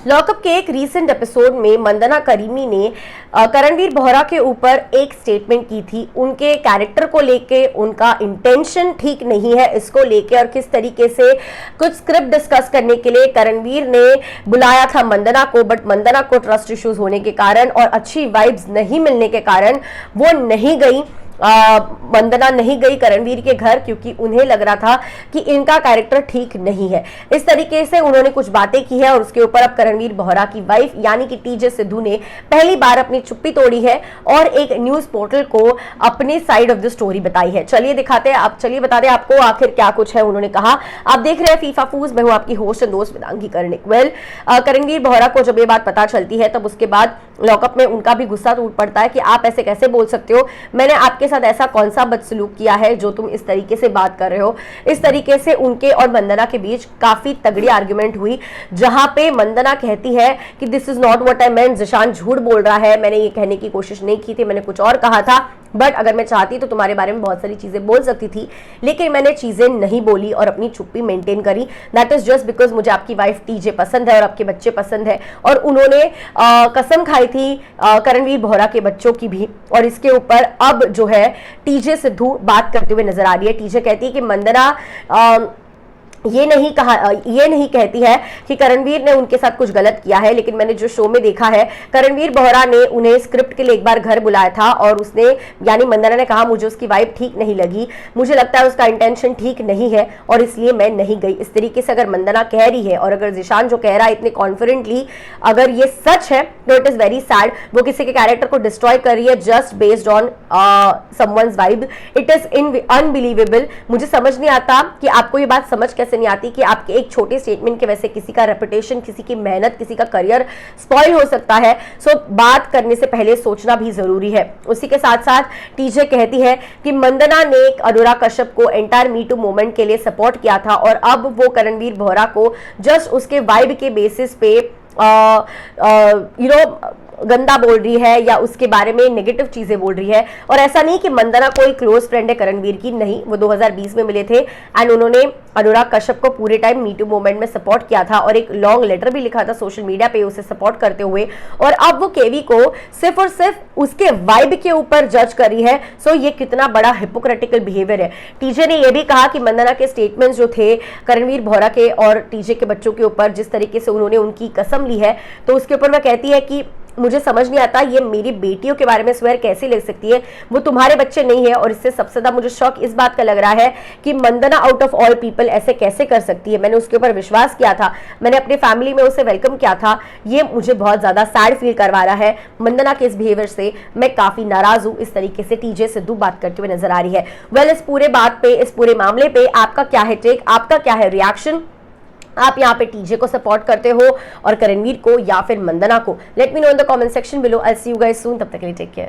Lockup के एक recent episode में मंदना करीमी ने करणवीर बोहरा के ऊपर एक स्टेटमेंट की थी। उनके कैरेक्टर को लेके, उनका इंटेंशन ठीक नहीं है इसको लेके, और किस तरीके से कुछ स्क्रिप्ट डिस्कस करने के लिए करणवीर ने बुलाया था मंदना को, बट मंदना को ट्रस्ट इश्यूज होने के कारण और अच्छी वाइब्स नहीं मिलने के कारण वो नहीं गई। मंदना नहीं गई करणवीर के घर, क्योंकि उन्हें लग रहा था कि इनका कैरेक्टर ठीक नहीं है। इस तरीके से उन्होंने कुछ बातें की है और उसके ऊपर अब करणवीर बोहरा की वाइफ यानी कि टीजे सिद्धू ने पहली बार अपनी चुप्पी तोड़ी है और एक न्यूज पोर्टल को अपने साइड ऑफ द स्टोरी बताई है। चलिए दिखाते हैं, आप चलिए बता दें आपको आखिर क्या कुछ है उन्होंने कहा। आप देख रहे हैं फीफा फूज, मैं हूं आपकी होस्ट एंड दोस्त वेदांगी कर्णिक। करणवीर बोहरा को जब ये बात पता चलती है तब उसके बाद लॉकअप में उनका भी गुस्सा टूट पड़ता है कि आप ऐसे कैसे बोल सकते हो, मैंने आपके साथ ऐसा कौन सा बदसलूक किया है जो तुम इस तरीके से बात कर रहे हो। इस तरीके से उनके और मंदना के बीच काफी तगड़ी आर्गुमेंट हुई, जहां पे मंदना कहती है कि this is not what I meant, Zeeshan झूठ बोल रहा है, मैंने ये कहने की कोशिश नहीं की थी, मैंने कुछ और कहा था, बट अगर मैं चाहती तो तुम्हारे बारे में बहुत सारी चीजें बोल सकती थी, लेकिन मैंने चीजें नहीं बोली और अपनी चुप्पी मेंटेन करी। दैट इज जस्ट बिकॉज मुझे आपकी वाइफ टीजे पसंद है और आपके बच्चे पसंद है। और उन्होंने कसम खाई थी करणवीर बोहरा के बच्चों की भी, और इसके ऊपर अब जो है टीजे सिद्धू बात करते हुए नजर आ रही है। टीजे कहती है कि मंदना ये नहीं कहती है कि करणवीर ने उनके साथ कुछ गलत किया है, लेकिन मैंने जो शो में देखा है करणवीर बोहरा ने उन्हें स्क्रिप्ट के लिए एक बार घर बुलाया था और उसने यानी मंदना ने कहा मुझे उसकी वाइब ठीक नहीं लगी, मुझे लगता है उसका इंटेंशन ठीक नहीं है और इसलिए मैं नहीं गई। इस तरीके से अगर मंदना कह रही है और अगर जिशान जो कह रहा है इतने कॉन्फिडेंटली अगर ये सच है तो इट इज वेरी सैड। वो किसी के कैरेक्टर को डिस्ट्रॉय कर रही है just based on someone's vibe. It is unbelievable. मुझे समझ नहीं आता कि आपको ये बात समझ कैसे नहीं आती कि आपके एक छोटे स्टेटमेंट की वजह से किसी का रेपुटेशन, किसी की मेहनत, किसी का करियर स्पॉइल हो सकता है। सो बात करने से पहले सोचना भी जरूरी है। उसी के साथ साथ टीजे कहती है कि मंदना ने अनुराग कश्यप को एंटायर मी टू मूवमेंट के लिए सपोर्ट किया था और अब वो करणवीर बोहरा को जस्ट उसके वाइब के बेसिस पे गंदा बोल रही है या उसके बारे में नेगेटिव चीजें बोल रही है। और ऐसा नहीं कि मंदना कोई क्लोज फ्रेंड है करणवीर की, नहीं, वो 2020 में मिले थे एंड उन्होंने अनुराग कश्यप को पूरे टाइम मीटू मूवमेंट में सपोर्ट किया था और एक लॉन्ग लेटर भी लिखा था सोशल मीडिया पे उसे सपोर्ट करते हुए। और अब वो केवी को सिर्फ और सिर्फ उसके वाइब के ऊपर जज कर रही है। सो ये कितना बड़ा हिपोक्रेटिकल बिहेवियर है। टीजे ने यह भी कहा कि मंदना के स्टेटमेंट्स जो थे करणवीर बोहरा के और टीजे के बच्चों के ऊपर, जिस तरीके से उन्होंने उनकी कसम ली है, तो उसके ऊपर वह कहती है कि मुझे समझ नहीं आता ये मेरी बेटियों के बारे में स्वेयर कैसे ले सकती है, वो तुम्हारे बच्चे नहीं है। और इससे सबसे ज्यादा मुझे शौक इस बात का लग रहा है कि Mandhana out of all people ऐसे कैसे कर सकती है। मैंने उसके ऊपर विश्वास किया था, मैंने अपनी फैमिली में उसे वेलकम किया था। ये मुझे बहुत ज्यादा सैड फील करवा रहा है। मंदना के इस बिहेवियर से मैं काफी नाराज हूं। इस तरीके से टीजे सिद्धू बात करते हुए नजर आ रही है। इस पूरे बात पे, इस पूरे मामले पे आपका क्या है टेक, आपका क्या है रिएक्शन? आप यहाँ पे टीजे को सपोर्ट करते हो और करणवीर को या फिर मंदना को? Let me know in the comment section below. I see you guys soon. तब तक के लिए टेक केयर।